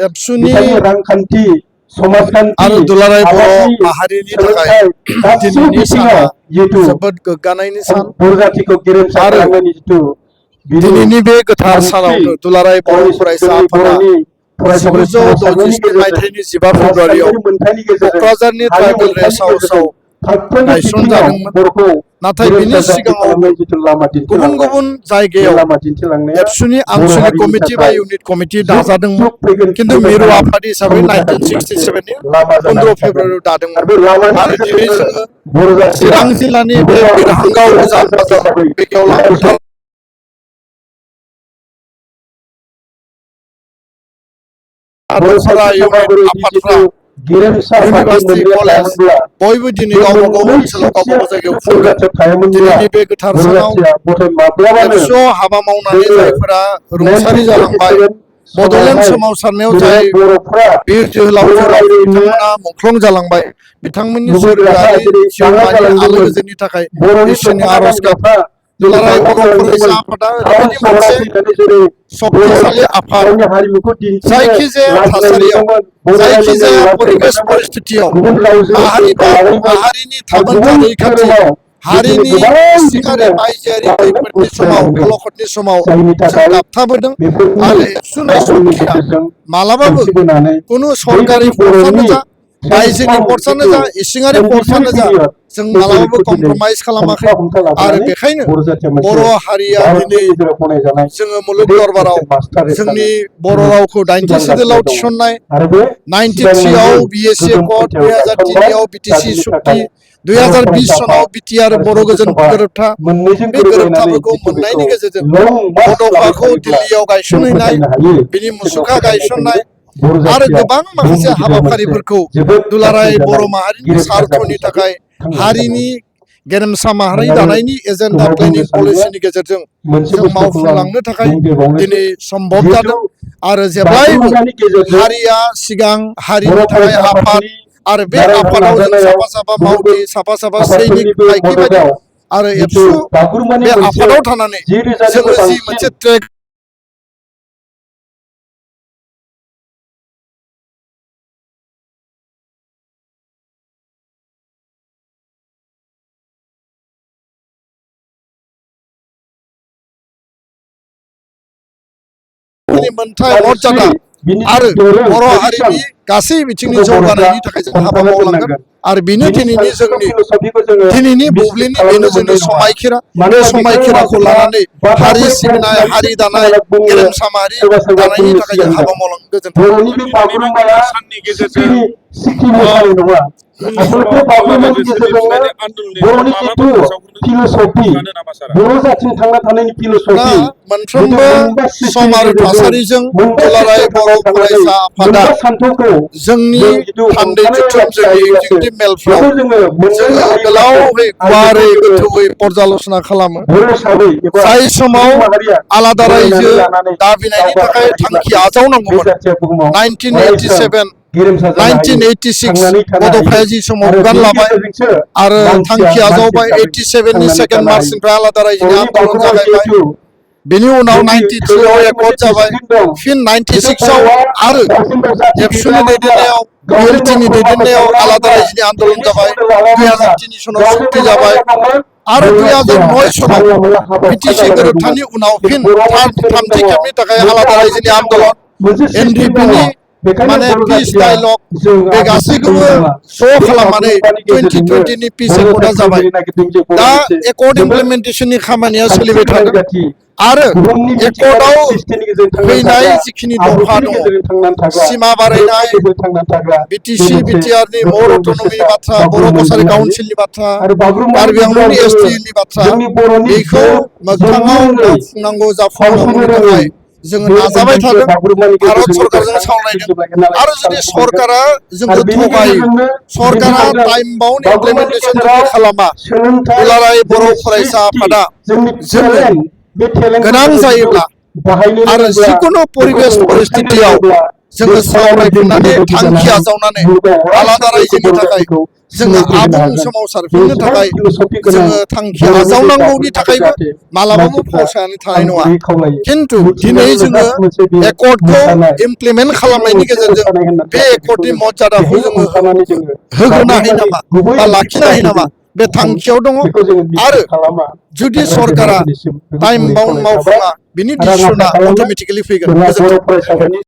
एबसुनि आरो दुलाराय बर' माहारिनि थाखाय दिनैनि साना जोबोद गोग्गानायनि सान आरो दिनैनि बे गोथार सानावनो दुलाराय बर' फरायसा आफादा 1967 मायथाइनि 15 फेब्रुवारियाव क'क्राझारनि ट्राइबेल रेस्ट हाउसआव गायसनजादोंमोन। नाथाय बिनि सिगाङाव गुबुन गुबुन जायगायाव एबसुनि आनसलिक कमिटि बा इउनिट कमिटि दाजादोंमोन। खिन्थु मिरु आफाद हिसाबै 1967 नि 15 फेब्रुवारियाव दादोंमोन आरो दिनै जोङो चिरां जिल्लानि बे बिरहांगाव गोजान बाजार बे गेवलां फोथार आफादफोरा इउनिट आफादफ्रा इउनिभार्सिटि कलेज बयबो दिनै गावबा गाव ओनसोलाव गावबा गाव जायगायाव फैगोन। दिनैनि बे गोथार सानाव एबसुआव हाबा मावनानै जायफोरा रुंसारि जालांबाय, बड'लेण्ड सोमावसारनायाव जाय बिर जोहोलावफोर बिथांमोना मुंख्लं जालांबाय, बिथांमोननि सोरगोआरि जिउमानि आलो गोजोननि थाखाय इसोरनि आरज गाबो। दुलाराय बर' फरायसा आफादा ओरैबायदि मोनसे शक्तिशाली आफाद, जायखिजाया थासारियाव जायखिजाया परिबेश परिस्थितियाव माहारिनि थामोनथा रैखाथि, हारिनि सिङारि बायजोआरि खैफोदनि समाव अलखदनि समाव जों गाबथाबोदों आरो एबसुनि शक्तिया मालाबाबो कुनु सरकारि फर्सआनो जा, बायजोनि फर्सआनो जा, इसिङारि फर्सआनो जा, जों मालाबाबो कमप्रमाइज खालामाखै आरो बेखायनो बर' हारिया दिनै जोङो मुलुग दरबाराव जोंनि बर' रावखौ 90 सिडुलाव थिसननाय, 93 आव BSc कड, 2003 आव BTC सुक्ति, 2020 सनाव बिटिआर बर' गोजोन गोरोबथा, बे गोरोबथाफोरखौ मोननायनि गेजेरजों बड'फाखौ दिल्लीयाव गायसनहैनाय, बिनि मुसुखा गायसननाय आरो गोबां माखासे हाबाफारिफोरखौ दुलाराय बर' माहारिनि सार्थनि थाखाय हारिनि गेरेमसा माहारि दानायनि एजेन्डा प्लेनिं पलिसिनि गेजेरजों जों मावफुंलांनो थाखाय दिनै सम्भब जादों आरो जेब्लायबो हारिया सिगां, हारिनि थाखाय आफाद आरो बे आफादाव जों साफा साफा मावथि, साफा साफा सैनिक गायखि बायदि आरो एबसु बे आफादाव थानानै जोङो जि मोनसे ट्रेक मोनथाय मर्यादा आरो बर' हारिनि गासै बिथिंनि जौगानायनि थाखाय जों हाबा मावलांगोन आरो बेनो दिनैनि जोंनि दिनैनि बुब्लिनि बेनो जोंनि समायखिरा। बे समायखिराखौ लानानै हारि सिबिनाय, हारि दानाय, गेरेमसा माहारि दानायनि थाखाय जों हाबा मावलांगोन। गोजोन्थों। दा मोनफ्रोमबो सम आरो थासारिजों दुलाराय बर' फरायसा आफादा जोंनि थान्दै जथुम, जोंनि एगजिकिउटिभ मेलफ्राव जोङो गोलावै गुवारै गोथौयै पर्यालोचना खालामो। जाय समाव आलादा रायजो दाबिनायनि थाखाय थांखि आजावनांगौमोन 1987, 1986 बड'फाया जि समाव बिबान लाबाय आरो थांखि आजावबाय, 87 नि 2 मार्चनिफ्राय आलादा रायजोनि आन्दलन जागायबाय, बेनि उनाव 93 आव एकर्ड जाबाय, फिन 96 आव आरो एबसुनि दैदेननायाव, BLTनि दैदेननायाव आलादा रायजोनि आन्दलन जाबाय, 2003 सनाव सुक्ति जाबाय आरो 2009 सनाव BTC गोरोबथानि उनाव फिन थामथि खेबनि थाखाय आलादा रायजोनि आन्दलन, NDPनि माने पिस डायलग, बे गासैखौबो ज' खालामनानै 2020 नि पिस एकर्डआ जाबाय। दा एकर्ड इमप्लिमेन्टेसननि खामानिया सोलिबाय थादों आरो एकर्डआव फैनाय जिखिनि दफा दङ, सिमा बारायनाय, BTC BTRनि मर अट'नमि बाथ्रा, बर' कसारि काउन्सिलनि बाथ्रा, कार्बि आंलंनि STनि बाथ्रा, बेखौ मोगथाङाव मावफुंनांगौ, जाफुंनांगौनि थाखाय जोङो नाजाबाय थादों, भारत सरकारजों सावरायदों आरो जुदि सरकारा जोंखौ थगायो, सरकारा टाइम बाउन्ड इमप्लिमेन्टेसन जुदि खालामा, दुलाराय बर' फरायसा आफादा जोङो गोनां जायोब्ला आरो जिकुनु परिबेश परिस्थितियाव जोङो सावरायफिननानै थांखि आजावनानै आलादा रायजोनि थाखाय जोङो आबुं सोमावसारफिननो थाखाय जोङो थांखि आजावनांगौनि थाखायबो मालाबाबो फावसायनानै थानाय नङा। खिन्थु दिनै जोङो एकर्डखौ इमप्लिमेन्ट खालामनायनि गेजेरजों बे एकर्डनि मर्यादाखौ जोङो होग्रोनो हायो नामा बा लाखिनो हायो नामा बे थांखियाव दङ। आरो जुदि सरकारा टाइम बाउन्ड मावफुङा बिनि डिसिसना अट'मेटिकेलि फैगोन। गोजोन्थों।